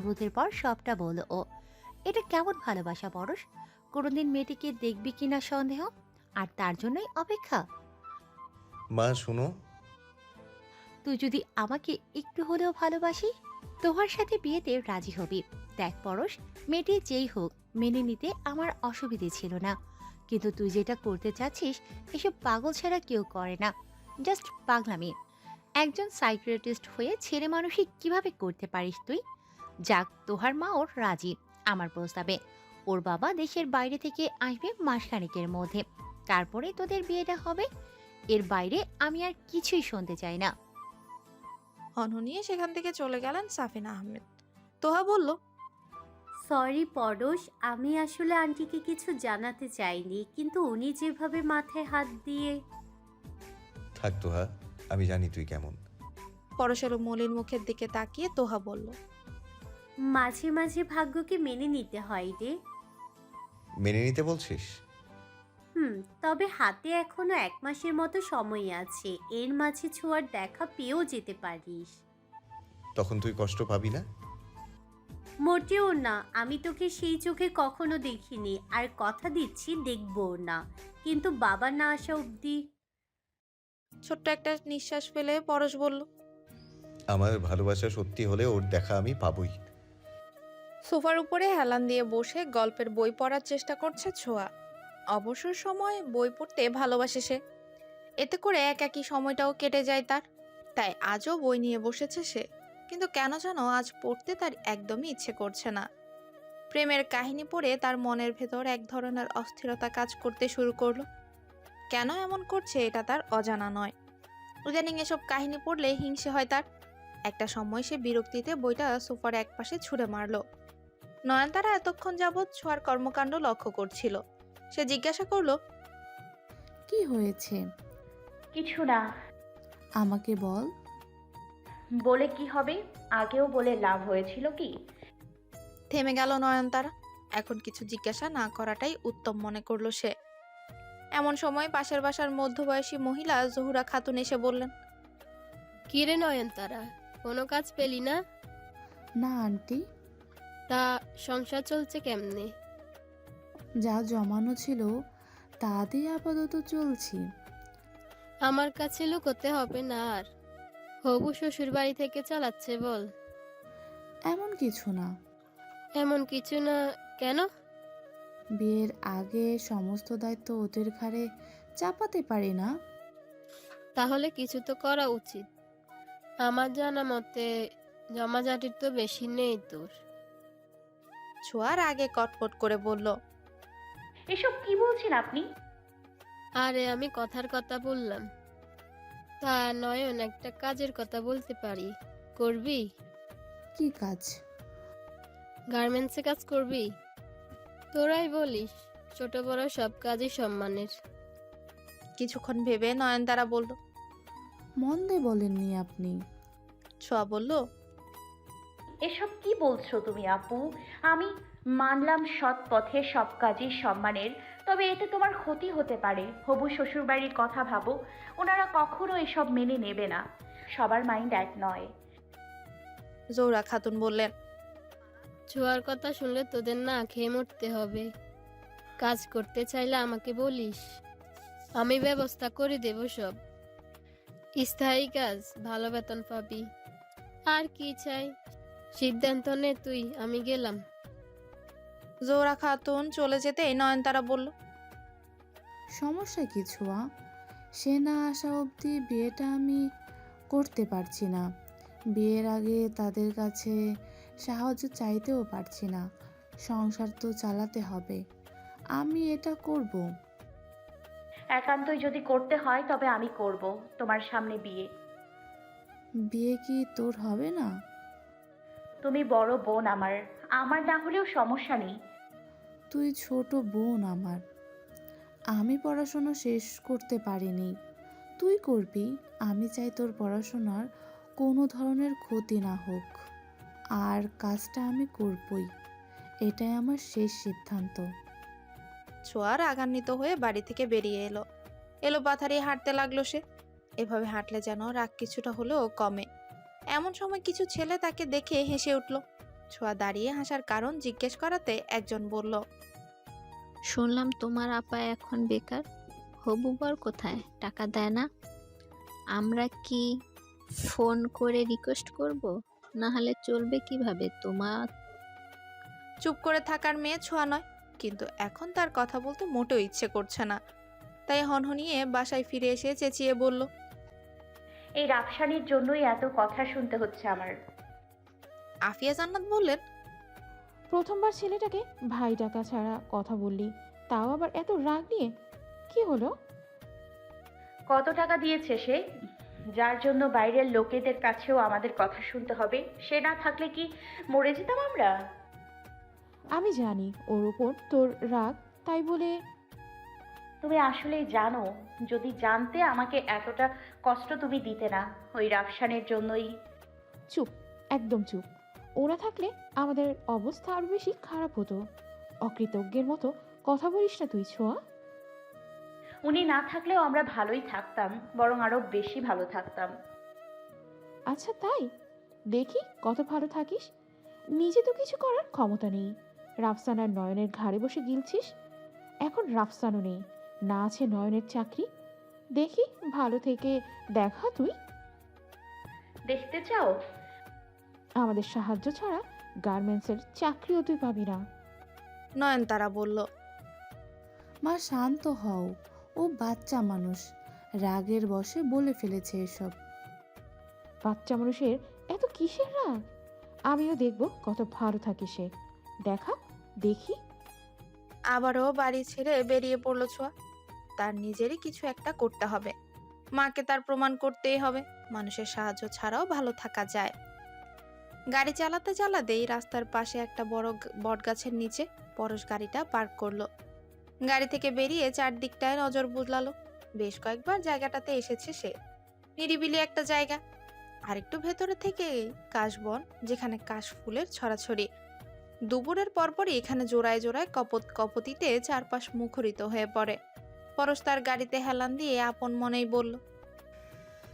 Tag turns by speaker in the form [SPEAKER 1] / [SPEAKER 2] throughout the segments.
[SPEAKER 1] অনুরোধের পর সবটা বলল ও। এটা কেমন ভালোবাসা পরশ? কোনোদিন মেয়েটিকে দেখবি কিনা সন্দেহ, আর তার জন্যই অপেক্ষা।
[SPEAKER 2] মা শুনো।
[SPEAKER 1] তুই যদি আমাকে একটু হলেও ভালোবাসিস, তোমার সাথে বিয়েতে রাজি হবি। দেখ পরশ, মেয়েটি যেই হোক মেনে নিতে আমার অসুবিধে ছিল না, কিন্তু তুই যেটা করতে চাচ্ছিস এসব পাগল ছাড়া কেউ করে না। জাস্ট পাগলামি। একজন সাইকিয়াট্রিস্ট হয়ে ছেলে মানুষই কিভাবে করতে পারিস তুই? যাক, তোহার মা ওর রাজি আমার প্রস্তাবে। ওর বাবা দেশের বাইরে থেকে আসবে মাসখানেকের মধ্যে, তারপরে তোদের বিয়েটা হবে। এর বাইরে আমি আর কিছুই শুনতে চাই না।
[SPEAKER 3] নিয়ে সেখান থেকে চলে গেলেন সাফিনা আহমেদ। তোহা বলল,
[SPEAKER 4] সরি পরশ, আমি আসলে আন্টিকে কিছু জানাতে চাইনি, কিন্তু উনি যেভাবে মাথায় হাত দিয়ে।
[SPEAKER 2] থাক তোহা, আমি জানি তুই কেমন।
[SPEAKER 3] পরশের মলিন মুখের দিকে তাকিয়ে তোহা বলল,
[SPEAKER 4] মাঝে মাঝে ভাগ্যকে মেনে নিতে হয় রে।
[SPEAKER 2] মেনে নিতে বলছিস?
[SPEAKER 4] তবে হাতে এখনো 1 মাসের মতো সময় আছে, এর মাঝে ছোঁয়ার দেখা পেয়েও যেতে পারিস।
[SPEAKER 2] তখন তুই কষ্ট পাবি না?
[SPEAKER 4] মোটেও না, আমি তোকে সেই চোখে কখনো দেখিনি, আর কথা দিচ্ছি দেখবও না, কিন্তু বাবা না আসা অবধি।
[SPEAKER 3] ছোট্ট একটা নিঃশ্বাস ফেলে পরশ বলল,
[SPEAKER 2] আমার ভালোবাসা সত্যি হলে ওর দেখা আমি পাবই।
[SPEAKER 3] সোফার উপরে হেলান দিয়ে বসে গল্পের বই পড়ার চেষ্টা করছে ছোঁয়া। অবসর সময় বই পড়তে ভালোবাসে সে, এতে করে একাকী সময়টাও কেটে যায় তার। তাই আজও বই নিয়ে বসেছে সে, কিন্তু কেন যেন আজ পড়তে তার একদমই ইচ্ছে করছে না। প্রেমের কাহিনী পড়ে তার মনের ভেতর এক ধরনের অস্থিরতা কাজ করতে শুরু করলো। কেন এমন করছে এটা তার অজানা নয়। ইদানিং এসব কাহিনী পড়লে হিংসে হয় তার। একটা সময় সে বিরক্তিতে বইটা সোফার একপাশে ছুঁড়ে মারলো। নয়নতারা এতক্ষণ যাবৎ ছোঁয়ার কর্মকাণ্ড লক্ষ্য করছিল। সে জিজ্ঞাসা করলো,
[SPEAKER 5] কি হয়েছে?
[SPEAKER 6] কিছু না।
[SPEAKER 5] আমাকে বল।
[SPEAKER 6] বলে কি হবে? আগেও বলে লাভ হয়েছিল কি?
[SPEAKER 3] থেমে গেল নয়নতারা। এখন কিছু জিজ্ঞাসা না করাটাই উত্তম মনে করলো সে। এমন সময় পাশের বাসার মধ্যবয়সী মহিলা জহুরা খাতুন এসে বললেন,
[SPEAKER 7] কিরে নয়নতারা, কোনো কাজ পেলি না?
[SPEAKER 5] না আন্টি,
[SPEAKER 7] তা সংসার চলছে কেমনে?
[SPEAKER 5] যা জমানো ছিল তা দিয়ে আপাতত চলছি।
[SPEAKER 7] আমার কাছে লুকোতে হবে না আর। হবু শ্বশুর বাড়ি থেকে চালাচ্ছে বল।
[SPEAKER 5] এমন কিছু না।
[SPEAKER 7] এমন কিছু না কেন?
[SPEAKER 5] বিয়ের আগে সমস্ত দায়িত্ব ওদের ঘাড়ে চাপাতে পারি না।
[SPEAKER 7] তাহলে কিছু তো করা উচিত। আমার জানা মতে জমাজাটির তো বেশি নেই তোর।
[SPEAKER 3] ছোঁয়ার আগে কটকট করে বলল,
[SPEAKER 6] এসব কি বলছেন আপনি?
[SPEAKER 7] আরে আমি কথার কথা বললাম। তা নয়ন, একটা কাজের কথা বলতে পারি, করবি?
[SPEAKER 5] কি কাজ?
[SPEAKER 7] গার্মেন্টসে কাজ করবি? তোরাই বলিস, ছোট বড় সব কাজই সম্মানের।
[SPEAKER 3] কিছুক্ষণ ভেবে নয়নতারা বলল,
[SPEAKER 5] মন্দে বলেননি আপনি।
[SPEAKER 3] ছোঁয়া বলল,
[SPEAKER 6] এসব কি বলছো তুমি আপু? আমি মানলাম সৎ পথে সব কাজই সম্মানের, তবে এতে তোমার ক্ষতি হতে পারে। হবু শ্বশুরবাড়ির কথা ভাবো, ওনারা কখনো এসব মেনে নেবে না। সবার মাইন্ড এক নয়।
[SPEAKER 3] জহুরা খাতুন বললেন,
[SPEAKER 7] ছোঁয়ার কথা শুনলে তোদের না খেয়ে মরতে হবে। কাজ করতে চাইলে আমাকে বলিস, আমি ব্যবস্থা করে দেব সব। স্থায়ী কাজ, ভালো বেতন পাবি। আর কি চাই? সিদ্ধান্ত নে তুই, আমি গেলাম।
[SPEAKER 3] জহুরা খাতুন চলে যেতেই নয়নতারা বলল,
[SPEAKER 5] সমস্যা কিছু সে না আসা অবধি বিয়েটা আমি করতে পারছি না। বিয়ের আগে তাদের কাছে সাহায্য চাইতেও পারছি না। সংসার তো চালাতে হবে, আমি এটা করব।
[SPEAKER 6] একান্তই যদি করতে হয় তবে আমি করব। তোমার সামনে বিয়ে।
[SPEAKER 5] বিয়ে কি তোর হবে না?
[SPEAKER 6] তুমি বড় বোন আমার, আমার না হলেও সমস্যা নেই।
[SPEAKER 5] তুই ছোট বোন আমার। আমি পড়াশোনা শেষ করতে পারিনি, তুই করবি। আমি চাই তোর পড়াশোনার কোনো ধরনের ক্ষতি না হোক, আর কাজটা আমি করবই। এটাই আমার শেষ সিদ্ধান্ত।
[SPEAKER 3] ছোঁয়া রাগান্বিত হয়ে বাড়ি থেকে বেরিয়ে এলো। এলো পাথারিয়ে হাঁটতে লাগলো সে। এভাবে হাঁটলে যেন রাগ কিছুটা হলেও কমে। এমন সময় কিছু ছেলে তাকে দেখে হেসে উঠল। ছোঁয়া দাঁড়িয়ে হাসার কারণ জিজ্ঞেস করাতে একজন বলল,
[SPEAKER 8] শুনলাম তোমার আপা এখন বেকার। হবু বর কোথায়? টাকা দেয় না? আমরা কি ফোন করে রিকোয়েস্ট করব? না হলে চলবে কিভাবে তোমার?
[SPEAKER 3] চুপ করে থাকার মেয়ে ছোঁয়া নয়, কিন্তু এখন তার কথা বলতে মোটেও ইচ্ছে করছে না। তাই হনহনিয়ে বাসায় ফিরে এসে চেঁচিয়ে বলল,
[SPEAKER 6] এই রাফসানির জন্যই এত কথা শুনতে হচ্ছে আমার।
[SPEAKER 3] আফিয়া জান্নাত বললেন,
[SPEAKER 9] প্রথমবার ছেলেটাকে ভাই ডাকা ছাড়া কথা বললি, তাও আবার এত রাগ নিয়ে। কি হলো?
[SPEAKER 6] কত টাকা দিয়েছে সে, যার জন্য বাইরের লোকেদের কাছেও আমাদের কথা শুনতে হবে? সে না থাকলে কি মরে যেতাম আমরা?
[SPEAKER 9] আমি জানি ওর ওপর তোর রাগ, তাই বলে।
[SPEAKER 6] তুমি আসলেই জানো? যদি জানতে আমাকে এতটা কষ্ট তুমি দিতে না, ওই রাফসানের জন্যই।
[SPEAKER 9] চুপ, একদম চুপ। ওরা থাকলে আমাদের অবস্থা আরো বেশি খারাপ হতো। অকৃতজ্ঞের মতো কথা বলিস না তুই, ছোঁয়া।
[SPEAKER 6] উনি না থাকলেও আমরা ভালোই থাকতাম, বরং আরো বেশি ভালো থাকতাম।
[SPEAKER 9] আচ্ছা তাই? দেখি কত ভালো থাকিস। নিজে তো কিছু করার ক্ষমতা নেই। রাফসানার নয়নের ঘাড়ে বসে গিলছিস। এখন রাফসানও নেই, না আছে নয়নের চাকরি। দেখি ভালো থেকে দেখা তুই।
[SPEAKER 6] দেখতে চাও?
[SPEAKER 9] আমাদের সাহায্য ছাড়া গার্মেন্টসের চাকরিও তুই পাবি না।
[SPEAKER 3] নয়নতারা বলল,
[SPEAKER 5] মা শান্ত হও, ও বাচ্চা মানুষ, রাগের বশে বলে ফেলেছে এসব।
[SPEAKER 9] বাচ্চা মানুষের এত কিসের রাগ? আমিও দেখব কত ভালো থাকে সে। দেখা, দেখি।
[SPEAKER 3] আবারও বাড়ি ছেড়ে বেরিয়ে পড়ল ছোঁয়া। তার নিজেরই কিছু একটা করতে হবে। মাকে তার প্রমাণ করতেই হবে মানুষের সাহায্য ছাড়াও ভালো থাকা যায়। গাড়ি চালাতে চালাতেই রাস্তার পাশে একটা বড় বটগাছের নিচে পরশ গাড়িটা পার্ক করলো। গাড়ি থেকে বেরিয়ে চারদিকটায় নজর বুলালো। বেশ কয়েকবার জায়গাটাতে এসেছে সে। নিরিবিলি একটা জায়গা। আরেকটু ভেতরে থেকে কাশবন, যেখানে কাশ ফুলের ছড়াছড়ি। দুপুরের পরপরই এখানে জোড়ায় জোড়ায় কপতিতে চারপাশ মুখরিত হয়ে পড়ে। পরশ তার গাড়িতে হেলান দিয়ে আপন মনেই বলল,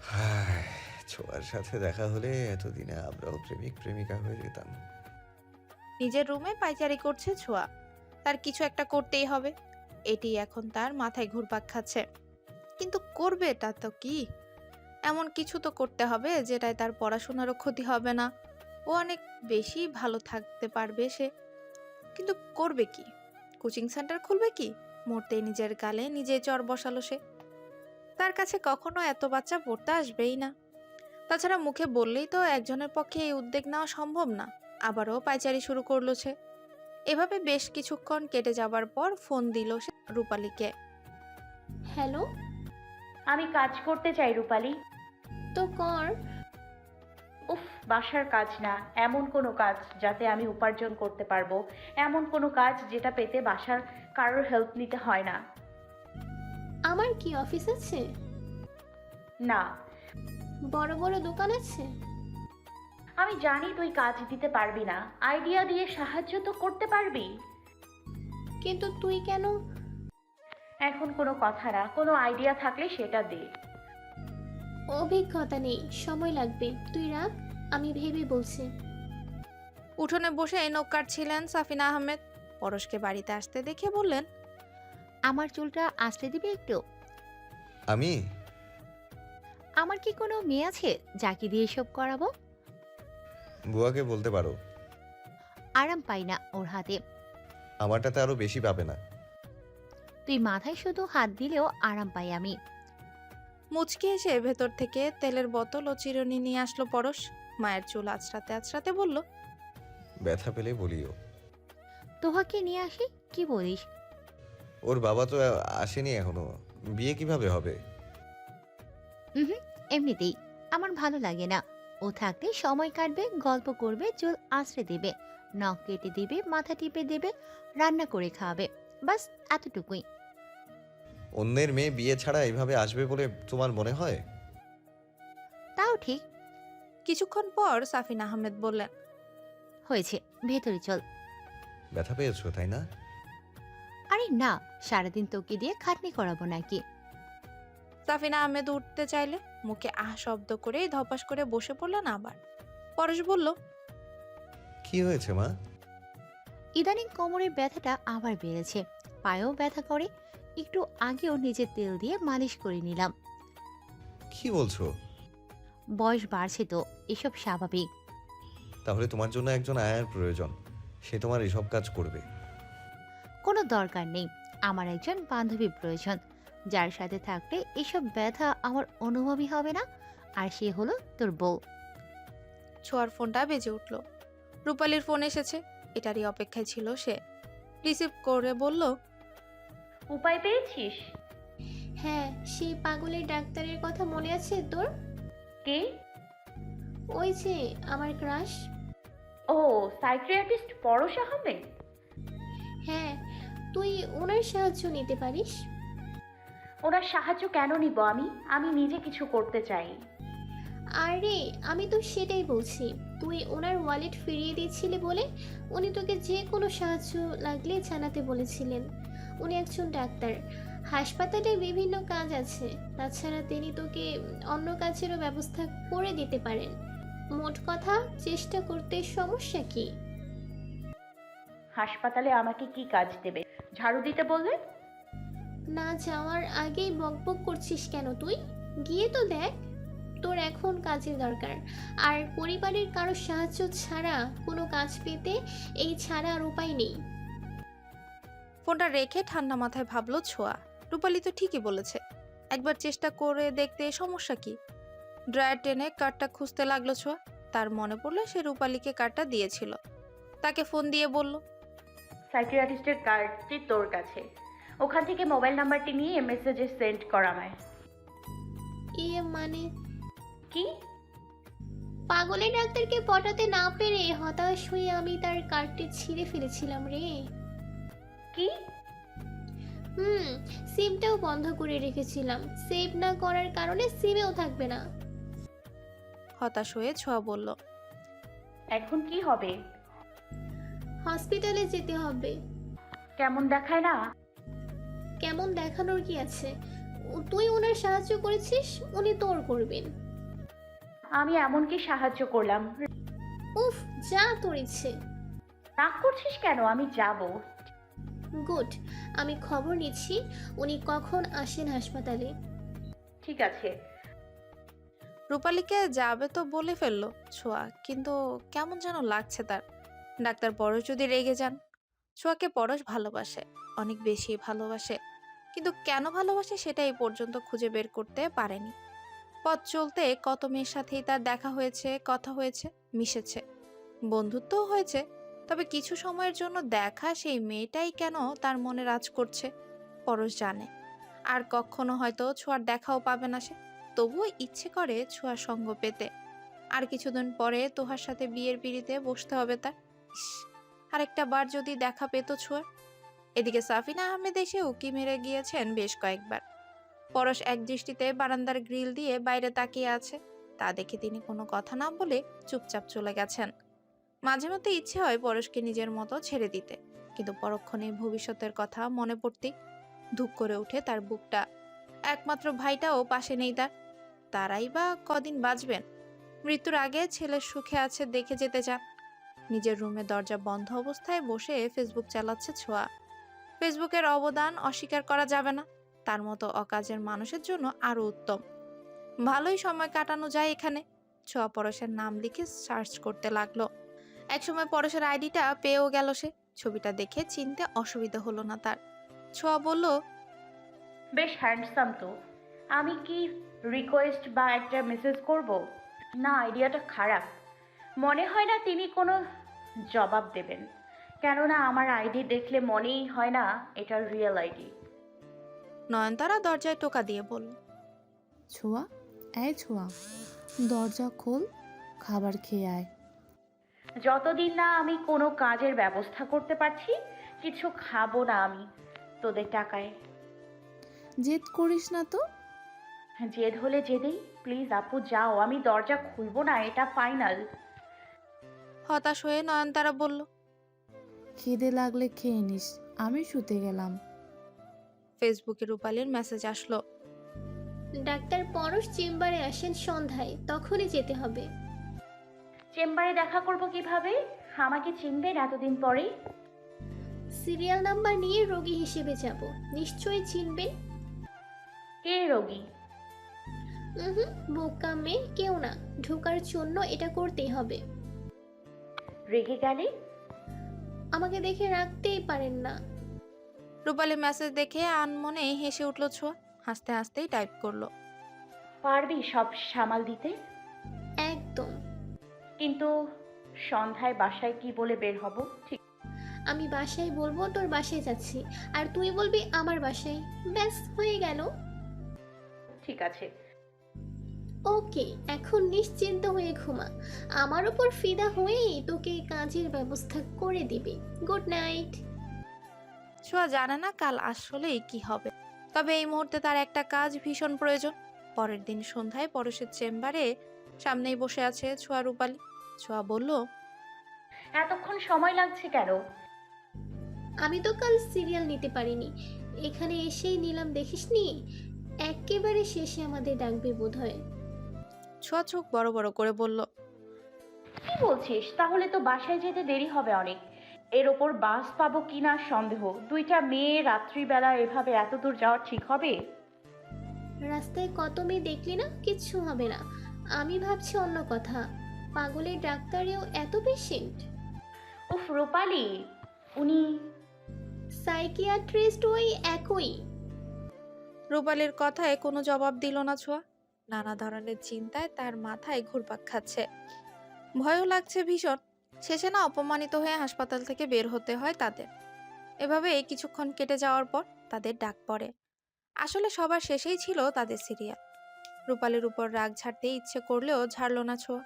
[SPEAKER 2] হায়, ছোঁয়ার সাথে দেখা হলে এতদিনে আমরাও প্রেমিক প্রেমিকা হয়ে যেতাম।
[SPEAKER 3] নিজের রুমে পায়চারি করছে ছোঁয়া। তার কিছু একটা করতেই হবে, এটি এখন তার মাথায় ঘুরপাক খাচ্ছে। কিন্তু করবে তা তো কি? এমন কিছু তো করতে হবে যেটায় তার পড়াশোনারও ক্ষতি হবে না, ও অনেক বেশি ভালো থাকতে পারবে সে। কিন্তু করবে কি? কোচিং সেন্টার খুলবে কি? মরতেই নিজের গালে নিজেই চর বসালো সে। তার কাছে কখনো এত বাচ্চা পড়তে আসবেই না। তাছাড়া মুখে বললেই তো একজনের পক্ষে এই উদ্যোগ নেওয়া সম্ভব না। আবারও পায়চারি শুরু করলো সে। এভাবে বেশ কিছুক্ষণ কেটে যাবার পর ফোন দিল সে রূপালীকে।
[SPEAKER 4] হ্যালো,
[SPEAKER 6] আমি কাজ করতে চাই রূপালী।
[SPEAKER 4] তো কর।
[SPEAKER 6] উফ, বাসার কাজ না, এমন কোনো কাজ যাতে আমি উপার্জন করতে পারবো, এমন কোনো কাজ যেটা পেতে বাসার কারোর হেল্প নিতে হয় না।
[SPEAKER 4] আমার কি অফিস আছে?
[SPEAKER 6] না,
[SPEAKER 4] বড় বড় দোকান আছে?
[SPEAKER 6] আমি জানি তুই কাজ দিতে পারবি না, আইডিয়া দিয়ে সাহায্য তো করতে পারবি।
[SPEAKER 4] কিন্তু তুই কেন?
[SPEAKER 6] এখন কোনো কথা না, কোনো আইডিয়া থাকলে সেটা দে।
[SPEAKER 4] অভিজ্ঞতা নেই, সময় লাগবে। তুই রাখ, আমি ভেবে বলছি।
[SPEAKER 3] উঠোনে বসে নখ কাটছিলেন সাফিনা আহমেদ। পরশকে বাড়িতে আসতে দেখে বললেন,
[SPEAKER 1] আমার চুলটা আঁচড়ে দিবে একটু?
[SPEAKER 2] আমি?
[SPEAKER 1] আমার কি কোনো মেয়ে আছে যাকে দিয়ে এসব করাবো?
[SPEAKER 2] বুয়াকে বলতে পারো।
[SPEAKER 1] আরাম পাই না ওর হাতে।
[SPEAKER 2] আমারটাতে আরো বেশি পাবে না।
[SPEAKER 1] তুই মাথায় শুধু হাত দিলেও আরাম পাই আমি।
[SPEAKER 3] মুচকি এসে ভেতর থেকে তেলের বোতল ও চিরুনি নিয়ে আসলো পরশ। মায়ের চুল আঁচড়াতে আঁচড়াতে বলল,
[SPEAKER 2] ব্যথা পেলে বলিও।
[SPEAKER 1] তোহাকে নিয়ে আসি, কি বলিস?
[SPEAKER 2] ওর বাবা তো আসেনি এখনো, বিয়ে কিভাবে হবে?
[SPEAKER 1] এমনিতেই আমার ভালো লাগে না। ও থাকলে সময় কাটবে, গল্প করবে, চুল আঁচড়ে দেবে, নখ কেটে দেবে, মাথা টিপে দেবে, রান্না করে খাওয়াবে, বাস এতটুকুই।
[SPEAKER 2] অন্যের মেয়ে বিয়ে ছাড়া এইভাবে আসবে বলে তোমার মনে হয়?
[SPEAKER 1] তাও ঠিক।
[SPEAKER 3] কিছুক্ষণ পর সাফিনা আহমেদ বললেন,
[SPEAKER 1] হয়েছে, ভেতরে চল।
[SPEAKER 2] ব্যথা পেয়েছো তাই না?
[SPEAKER 1] আরে না, সারাদিন তোকে দিয়ে খাটনি করাবো নাকি?
[SPEAKER 3] সাফিনা আহমেদ উঠতে চাইলে মুখে আহ শব্দ করে ধপাস করে বসে পড়লেন আবার। পরশ বলল,
[SPEAKER 2] কি হয়েছে মা?
[SPEAKER 1] ইদানিং কোমরের ব্যথাটা আবার বেড়েছে, পায়েও ব্যথা করে। একটু আগেও নিজের তেল দিয়ে মালিশ করে নিলাম।
[SPEAKER 2] কি বলছো?
[SPEAKER 1] বয়স বাড়ছে তো, এসব স্বাভাবিক।
[SPEAKER 2] তাহলে তোমার জন্য একজন আয়ার প্রয়োজন, সে তোমার এসব কাজ করবে।
[SPEAKER 1] কোনো দরকার নেই, আমার একজন বান্ধবী প্রয়োজন, যার সাথে থাকলে এসব ব্যথা আমার অনুভবই হবে না। আর সে হলো তোর বউ।
[SPEAKER 3] ছোঁয়ার ফোনটা বেজে উঠল। রূপালীর ফোন এসেছে, এটারই অপেক্ষায় ছিল সে। রিসিভ করে বলল,
[SPEAKER 6] উপায় পেয়েছিস?
[SPEAKER 10] হ্যাঁ, সেই পাগলের ডাক্তারের কথা মনে আছে তোর?
[SPEAKER 6] কে?
[SPEAKER 10] ওই যে আমার ক্রাশ।
[SPEAKER 6] ও, সাইকিয়াট্রিস্ট পরশ আহমেদ।
[SPEAKER 10] হ্যাঁ, তুই ওনার সাহায্য নিতে পারিস।
[SPEAKER 6] ওনার সাহায্য কেন নিব আমি? আমি নিজে কিছু করতে চাই।
[SPEAKER 10] আরে আমি তো সেটাই বলছি, তুই ওনার ওয়ালেট ফিরিয়ে দিয়েছিলি বলে উনি তোকে যে কোনো সাহায্য লাগলে জানাতে বলেছিলেন। উনি একজন ডাক্তার, হাসপাতালে বিভিন্ন কাজ আছে, তাছাড়া তিনি তোকে অন্য কাজেরও ব্যবস্থা করে দিতে পারেন। মোট কথা, চেষ্টা করতে সমস্যা কি?
[SPEAKER 6] হাসপাতালে আমাকে কি কাজ দেবে? ঝাড়ু দিতে বললে?
[SPEAKER 10] না যাওয়ার আগেই বকবক করছিস কেন তুই? গিয়ে তো দেখ, তোর এখন কাজের দরকার। আর পরিবারের কারো সাহায্য ছাড়া কোনো কাজ পেতে এই ছাড়া আর উপায় নেই।
[SPEAKER 3] ফোনটা রেখে ঠান্ডা মাথায় ভাবলো ছোঁয়া, রূপালী তো ঠিকই বলেছে, একবার চেষ্টা করে দেখতে সমস্যা কি। ড্রয়ার টেনে কার্ডটা খুঁজতে লাগলো ছোঁয়া। তার মনে পড়লো সে রূপালীকে কার্ডটা দিয়েছিল। তাকে ফোন দিয়ে বলল,
[SPEAKER 6] সাইকিয়াট্রিস্টের কার্ডটি তোর কাছে, ওখান থেকে মোবাইল নাম্বারটি নিয়ে মেসেজে সেন্ড কর আমায়।
[SPEAKER 10] মানে
[SPEAKER 6] কি?
[SPEAKER 10] পাগলের ডাক্তারকে পটাতে না পেরে হতাশ হয়ে আমি তার কার্ডটি ছিঁড়ে ফেলেছিলাম রে।
[SPEAKER 6] কি?
[SPEAKER 10] সিমটাও বন্ধ করে রেখেছিলাম, সেভ না করার কারণে সিমেও থাকবে না।
[SPEAKER 3] হতাশ হয়ে ছোঁয়া বলল,
[SPEAKER 6] এখন কি হবে?
[SPEAKER 10] হসপিটালে যেতে হবে।
[SPEAKER 6] কেমন দেখায় না?
[SPEAKER 10] কেমন দেখানোর কি আছে? তুই ওনার সাহায্য করেছিস, উনি তোর করবেন।
[SPEAKER 6] আমি এমন কি সাহায্য করলাম?
[SPEAKER 10] উফ, যা তোর ইচ্ছে।
[SPEAKER 6] রাগ করছিস কেন? আমি যাব।
[SPEAKER 10] গুড, আমি খবর নিচ্ছি উনি কখন আসেন হাসপাতালে।
[SPEAKER 6] ঠিক আছে।
[SPEAKER 3] রূপালীকে যাবে তো বলে ফেললো ছোঁয়া, কিন্তু কেমন যেন লাগছে তার। ডাক্তার পরশ যদি রেগে যান। ছোঁয়াকে পরশ ভালোবাসে, অনেক বেশি ভালোবাসে, কিন্তু কেন ভালোবাসে সেটা এই পর্যন্ত খুঁজে বের করতে পারেনি। পথ চলতে কত মেয়ের সাথেই তার দেখা হয়েছে, কথা হয়েছে, মিশেছে, বন্ধুত্বও হয়েছে, তবে কিছু সময়ের জন্য দেখা সেই মেয়েটাই কেন তার মনে রাজ করছে পরশ জানে। আর কখনো হয়তো ছোঁয়ার দেখাও পাবে না সে, তবুও ইচ্ছে করে ছোঁয়ার সঙ্গ পেতে। আর কিছুদিন পরে তোহার সাথে বিয়ের পিঁড়িতে বসতে হবে তার। ইস, আরেকটা বার যদি দেখা পেত ছোঁয়ার। এদিকে সাফিনা আহমেদ এসে উকি মেরে গিয়েছেন বেশ কয়েকবার। পরশ এক দৃষ্টিতে বারান্দার গ্রিল দিয়ে বাইরে তাকিয়ে আছে, তা দেখে তিনি কোনো কথা না বলে চুপচাপ চলে গেছেন। মাঝে মধ্যে ইচ্ছে হয় পরশকে নিজের মতো ছেড়ে দিতে, কিন্তু পরক্ষণে ভবিষ্যতের কথা মনে পড়তেই ধুক করে ওঠে তার বুকটা। একমাত্র ভাইটাও পাশে নেই তার, তারাই বা কদিন বাঁচবেন। মৃত্যুর আগে ছেলের সুখে আছে দেখে যেতে চান। নিজের রুমে দরজা বন্ধ অবস্থায় বসে ফেসবুক চালাচ্ছে ছোঁয়া। ফেসবুকের অবদান অস্বীকার করা যাবে না, তার মতো অকাজের মানুষের জন্য আরো উত্তম। ভালোই সময় কাটানো যায় এখানে। ছোঁয়া পরশের নাম লিখে সার্চ করতে লাগলো। একসময় পরশের আইডিটা পেয়েও গেল সে। ছবিটা দেখে চিনতে অসুবিধা হলো না তার। ছোঁয়া বলল,
[SPEAKER 6] বেশ হ্যান্ডসাম তো। আমি কি রিকোয়েস্ট বা একটা মেসেজ করব? না, আইডিয়াটা খারাপ। মনে হয় না তিনি কোনো জবাব দেবেন, কেননা আমার আইডি দেখলে মনেই হয় না এটা রিয়েল আইডি।
[SPEAKER 3] নয়নতারা দরজায় টোকা দিয়ে বলল,
[SPEAKER 5] ছোঁয়া, এই ছোঁয়া, দরজা খোল, খাবার খেয়ে আয়।
[SPEAKER 6] যতদিন না আমি কোনো কাজের ব্যবস্থা করতে পারছি, কিছু খাবো না আমি তোদের টাকায়।
[SPEAKER 5] জেদ করিস না তো।
[SPEAKER 6] জেদ হলে জেদেই, প্লিজ আপু যাও, আমি দরজা খুলবো না, এটা ফাইনাল।
[SPEAKER 3] হতাশ হয়ে নয়নতারা বলল,
[SPEAKER 5] খিদে লাগলে খেয়ে নিস, আমি শুতে গেলাম।
[SPEAKER 3] ফেসবুকে রূপালীর মেসেজ আসলো,
[SPEAKER 10] ডাক্তার পরশ চেম্বারে আসেন সন্ধ্যায়, তখনই যেতে হবে।
[SPEAKER 6] চেম্বারে দেখা করব কিভাবে? আমাকে চিনবেন এতদিন পরে?
[SPEAKER 10] সিরিয়াল নাম্বার নিয়ে রোগী হিসেবে যাব, নিশ্চয়ই চিনবেন।
[SPEAKER 6] কে রোগী?
[SPEAKER 10] হুম, বোকা মেয়ে কেউ না, ঢোকার জন্য এটা করতেই হবে।
[SPEAKER 6] রেগে গেলে?
[SPEAKER 10] আমাকে দেখে রাখতেই পারেন না।
[SPEAKER 3] রূপালী মেসেজ দেখে আনমনে হেসে উঠল ছোঁয়া, হাসতে হাসতেই টাইপ করলো।
[SPEAKER 6] পারবি সব সামাল দিতে?
[SPEAKER 10] একদম।
[SPEAKER 6] কিন্তু সন্ধ্যায় বাসায় কি বলে বের হব? ঠিক
[SPEAKER 10] আমি বাসায় বলবো তোর বাসায় যাচ্ছি, আর তুই বলবি আমার বাসায়, ব্যাস হয়ে গেল।
[SPEAKER 6] ঠিক আছে।
[SPEAKER 10] ওকে, এখন নিশ্চিন্ত হয়ে ঘুমা, আমার উপর ফিদা হয়েই তোকে কাজের ব্যবস্থা করে দিবি। Good night.
[SPEAKER 3] ছোঁয়া জানে না কাল আসলেই কি হবে, তবে এই মুহূর্তে তার একটা কাজ ভীষণ প্রয়োজন। পরের দিন সন্ধ্যায় পরশের চেম্বারে সামনেই বসে আছে ছোঁয়া রূপালী। ছোঁয়া বলল,
[SPEAKER 6] এতক্ষণ সময় লাগছে কেন?
[SPEAKER 10] আমি তো কাল সিরিয়াল নিতে পারিনি, এখানে এসেই নিলাম, দেখিসনি? একেবারে শেষে আমাদের ডাকবে বোধহয়।
[SPEAKER 3] ছোঁয়া চোখ বড় বড় করে বলল,
[SPEAKER 6] কি বলছিস? তাহলে তো বাসায় যেতে দেরি হবে অনেক। এর ওপর বাস পাবো কিনা সন্দেহ। দুইটা মেয়ে রাত্রিবেলা এভাবে এত দূর যাওয়া ঠিক হবে?
[SPEAKER 10] রাস্তায় কত মেয়ে দেখলি না, কিচ্ছু হবে না। আমি ভাবছি অন্য কথা, পাগলের ডাক্তারেও এত পেশেন্ট।
[SPEAKER 6] উফ রূপালী, উনি
[SPEAKER 10] সাইকিয়াট্রিস্ট ওই একই।
[SPEAKER 3] রূপালীর কথায় কোনো জবাব দিল না ছোঁয়া। নানা ধরনের চিন্তায় তার মাথায় ঘুরপাক খাচ্ছে, ভয়ও লাগছে ভীষণ। শেষে না অপমানিত হয়ে হাসপাতাল থেকে বের হতে হয় তাদের। এভাবে কিছুক্ষণ কেটে যাওয়ার পর তাদের ডাক পড়ে। আসলে সবার শেষেই ছিল তাদের সিরিয়াল। রূপালীর উপর রাগ ঝাড়তে ইচ্ছে করলেও ঝাড়ল না ছোঁয়া।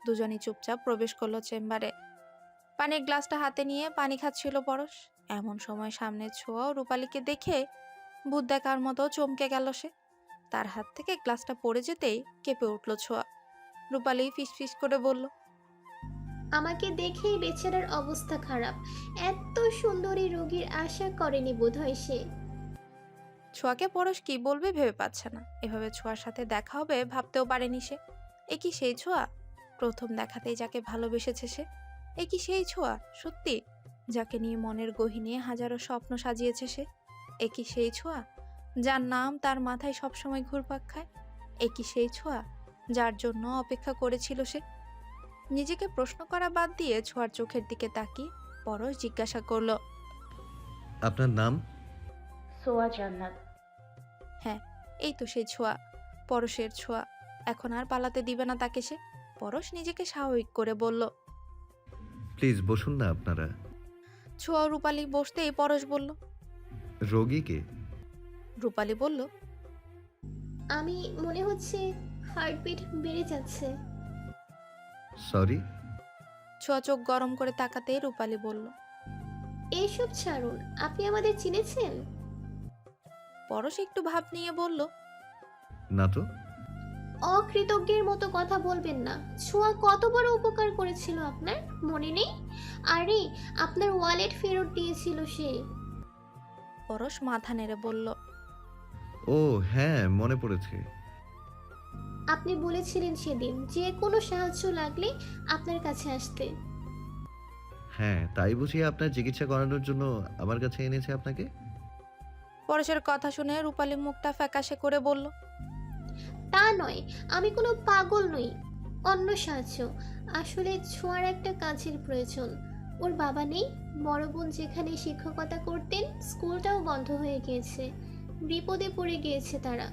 [SPEAKER 3] দুজনই চুপচাপ প্রবেশ করলো চেম্বারে। পানির গ্লাসটা হাতে নিয়ে পানি খাচ্ছিল পরশ। এমন সময় সামনে ছোঁয়াও রূপালীকে দেখে ভূত দেখার মতো চমকে গেল সে। তার হাত থেকে গ্লাসটা পড়ে যেতেই কেঁপে উঠল ছোঁয়া। রূপালী ফিসফিস করে বলল,
[SPEAKER 10] আমাকে দেখেই বেচারার অবস্থা খারাপ, এত সুন্দরী রোগীর আশা করেনি বোধহয় সে।
[SPEAKER 3] ছোঁয়াকে পরশ কি বলবে ভেবে পাচ্ছে না। এভাবে ছোঁয়ার সাথে দেখা হবে ভাবতেও পারেনি সে। এ কি সেই ছোঁয়া? প্রথম দেখাতেই যাকে ভালোবেসেছে সে? এ কি সেই ছোঁয়া সত্যি, যাকে নিয়ে মনের গহীনে হাজারো স্বপ্ন সাজিয়েছে সে? এ কি সেই ছোঁয়া যার নাম তার মাথায় সবসময় ঘুরপাক খায়? এ কি সেই ছোঁয়া যার জন্য অপেক্ষা করেছিল সে? নিজেকে প্রশ্ন করা বাদ দিয়ে ছোঁয়ার চোখের দিকে তাকিয়ে পরশ জিজ্ঞাসা করলো,
[SPEAKER 2] আপনার নাম?
[SPEAKER 6] সোয়া জান্নাত।
[SPEAKER 3] হ্যাঁ, এই তো সেই ছোঁয়া, পরশের ছোঁয়া। এখন আর পালাতে দিবে না তাকে সে। পরশ নিজেকে স্বাভাবিক করে বলল,
[SPEAKER 2] প্লিজ বসুন না আপনারা।
[SPEAKER 3] ছোঁয়া রূপালী বসতেই পরশ বলল,
[SPEAKER 2] রোগীকে?
[SPEAKER 3] রূপালী বলল,
[SPEAKER 10] আমি মনে হচ্ছে হার্টবিট বেড়ে যাচ্ছে।
[SPEAKER 2] সরি।
[SPEAKER 3] ছোঁয়া চোখ গরম করে তাকাতে রূপালী বলল,
[SPEAKER 10] এইসব ছাড়ুন, আপনি আমাদের চিনেছেন?
[SPEAKER 3] পরশ একটু ভাব নিয়ে বলল,
[SPEAKER 2] না তো।
[SPEAKER 10] অকৃতজ্ঞের মতো কথা বলবেন না, ছোঁয়া কত বড় উপকার করেছিল আপনার, মনে নেই? আরে আপনার ওয়ালেট ফেরত দিয়েছিল সে।
[SPEAKER 3] পরশ মাথা নেড়ে বলল,
[SPEAKER 2] ও হ্যাঁ, মনে পড়েছে।
[SPEAKER 10] আপনি বলেছিলেন সেদিন যে কোনো সাহায্য লাগলে আপনার কাছে আসতে।
[SPEAKER 2] হ্যাঁ, তাই বুঝিয়ে আপনার চিকিৎসা করানোর জন্য আমার কাছে এনেছে আপনাকে?
[SPEAKER 3] পরশের কথা শুনে রূপালী মুখটা ফ্যাকাশে করে বলল,
[SPEAKER 10] তা নয়, আমি কোনো পাগল নই, অন্য সাহায্য। আসলে ছোঁয়ার একটা কাজের প্রয়োজন। ওর বাবা নেই, বড় বোন যেখানে শিক্ষকতা করতেন স্কুলটাও বন্ধ হয়ে গিয়েছে, বিপদে পড়ে গিয়েছে তারা।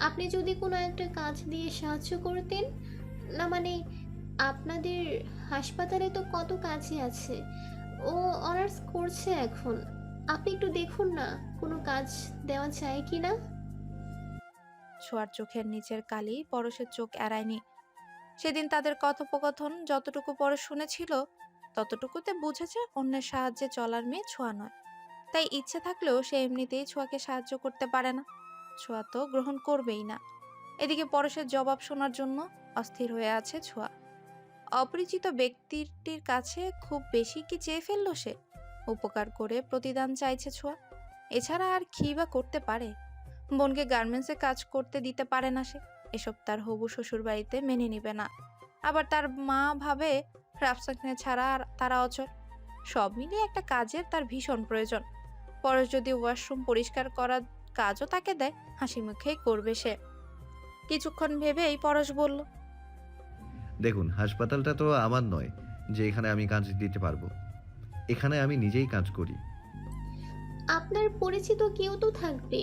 [SPEAKER 10] আপনি যদি কোনো একটা কাজ দিয়ে সাহায্য করতেন, না মানে আপনাদের হাসপাতালে তো কত কাজই আছে, ও অনার্স করছে এখন, আপনি একটু দেখুন না কোনো কাজ দেওয়া যায় কি না।
[SPEAKER 3] ছোঁয়ার চোখের নিচের কালি পরশের চোখ এড়ায়নি। সেদিন তাদের কথোপকথন যতটুকু পরশ শুনেছিল ততটুকুতে বুঝেছে অন্যের সাহায্যে চলার মেয়ে ছোঁয়া নয়। তাই ইচ্ছে থাকলেও সে এমনিতেই ছোঁয়াকে সাহায্য করতে পারে না। ছোঁয়া তো গ্রহণ করবেই না। এদিকে পরশের জবাব শোনার জন্য অস্থির হয়ে আছে ছোঁয়া। অপরিচিত ব্যক্তিটির কাছে খুব বেশি কি চেয়ে ফেললো সে? উপকার করে প্রতিদান চাইছে ছোঁয়া, এছাড়া আর কি বা করতে পারে? বোনকে গার্মেন্টসে কাজ করতে দিতে পারে না সে, এসব তার হবু শ্বশুর বাড়িতে মেনে নিবে না। আবার তার মা ভাবে রাফসানকে ছাড়া আর তারা অচল। সব মিলিয়ে একটা কাজের তার ভীষণ প্রয়োজন। পরশ যদি ওয়াশরুম পরিষ্কার করার কাজও তাকে দেয়, হাসি মুখেই করবে সে। কিছুক্ষণ ভেবেই পরশ বলল,
[SPEAKER 2] দেখুন, হাসপাতালটা তো আমার নয় যে এখানে আমি কাজ দিতে পারবো। এখানে আমি নিজেই কাজ করি।
[SPEAKER 10] আপনার পরিচিত কেউ তো থাকবে,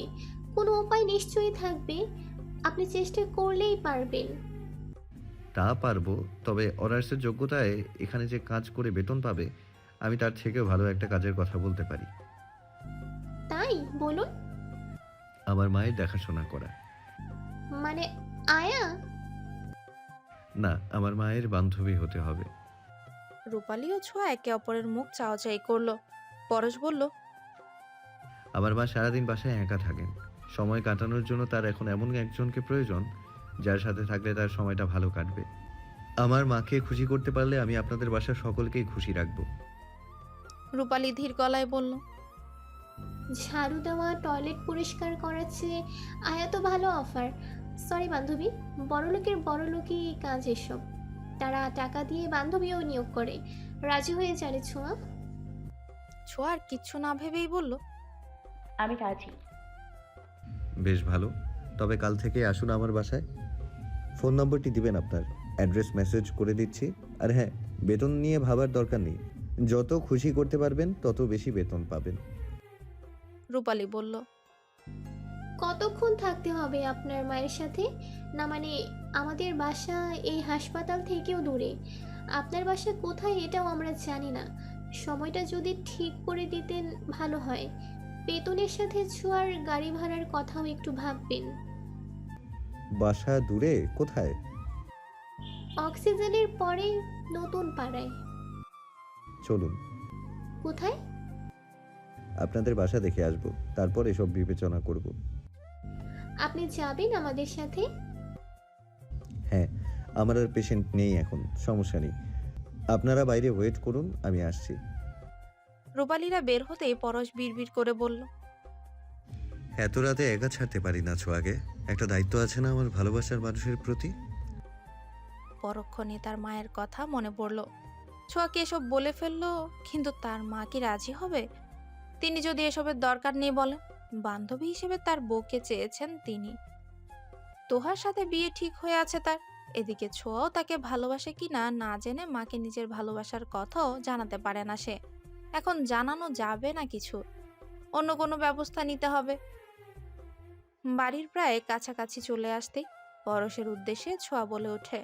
[SPEAKER 10] কোনো উপায় নিশ্চয়ই থাকবে। আপনি চেষ্টা করলেই পারবেন।
[SPEAKER 2] তা পারবো, তবে অনার্সের যোগ্যতায় এখানে যে কাজ করে বেতন পাবে, আমি তার থেকেও ভালো একটা কাজের কথা বলতে পারি।
[SPEAKER 10] তাই বলুন।
[SPEAKER 2] আমার মায়ের দেখাশোনা করা।
[SPEAKER 10] মানে আয়া?
[SPEAKER 2] না, আমার মায়ের বান্ধবী হতে হবে।
[SPEAKER 3] রূপালী ও ছোঁয়া একে অপরের মুখ চাওয়াচাই করলো। পরশ বলল,
[SPEAKER 2] আমার মা সারাদিন বাসায় একা থাকেন। সময় কাটানোর জন্য তার এখন এমন একজনকে প্রয়োজন যার সাথে থাকলে তার সময়টা ভালো কাটবে। আমার মাকে খুশি করতে পারলে আমি আপনাদের বাসার সকলকেই খুশি রাখবো।
[SPEAKER 3] রূপালী ধীর গলায় বলল,
[SPEAKER 10] ঝাড়ু দেওয়া, টয়লেট পরিষ্কার করার চেয়ে আয়া তো ভালো অফার। সরি বান্ধবী, বড়লোকের বড়লোকই কাজ এসব। তারা টাকা দিয়ে বান্ধবীও নিয়োগ করে। রাজি হয়ে যারে ছোঁয়া?
[SPEAKER 3] ছোঁয়া আর কিচ্ছু না ভেবেই বলল,
[SPEAKER 6] আমি রাজি।
[SPEAKER 2] বেশ ভালো, তবে কাল থেকে আসুন আমার বাসায়। ফোন নম্বরটি দিবেন আপনার, অ্যাড্রেস মেসেজ করে দিচ্ছি। আর হ্যাঁ, বেতন নিয়ে ভাবার দরকার নেই। যত খুশি করতে পারবেন তত বেশি বেতন পাবেন।
[SPEAKER 3] রূপালী বলল,
[SPEAKER 10] কতক্ষণ থাকতে হবে আপনার মায়ের সাথে? না মানে আমাদের বাসা এই হাসপাতাল থেকেও দূরে। আপনার বাসা কোথায় এটাও আমরা জানি না। সময়টা যদি ঠিক করে দিতেন ভালো হয়। বেতনের সাথে ছোঁয়ার গাড়ি ভাড়ার কথাও একটু ভাববেন।
[SPEAKER 2] বাসা দূরে কোথায়?
[SPEAKER 10] অক্সিজেনের পরে নতুন পাড়ায়।
[SPEAKER 2] চলুন,
[SPEAKER 10] কোথায়?
[SPEAKER 2] আপনাদের বাসা দেখে আসবো, তারপর এসব বিবেচনা করব।
[SPEAKER 10] আপনি যাবেন আমাদের সাথে?
[SPEAKER 2] হ্যাঁ, আমার আর পেশেন্ট নেই এখন, সমস্যা নেই। আপনারা বাইরে ওয়েট করুন, আমি আসছি।
[SPEAKER 3] রূপালীরা বের হতেই পরশ বিড়বিড় করে বলল,
[SPEAKER 2] এত রাতে একা ছাড়তে পারি না ছোঁয়াকে। একটা দায়িত্ব আছে না আমার ভালোবাসার মানুষের প্রতি।
[SPEAKER 3] পরক্ষণে তার মায়ের কথা মনে পড়ল। ছোঁয়াকে এসব বলে ফেললো, কিন্তু তার মা কি রাজি হবে? তিনি যদি এসবের দরকার নেই বলেন? বান্ধবী হিসেবে তার বউকে চেয়েছেন তিনি। তোহার সাথে বিয়ে ঠিক হয়ে আছে তার। এদিকে ছোঁয়াও তাকে ভালোবাসে কিনা না জেনে মাকে নিজের ভালোবাসার কথাও জানাতে পারে না সে। এখন জানানো যাবে না কিছু, অন্য কোনো ব্যবস্থা নিতে হবে। বাড়ির প্রায় কাছাকাছি চলে আসতেই পরশের উদ্দেশ্যে ছোঁয়া বলে ওঠে,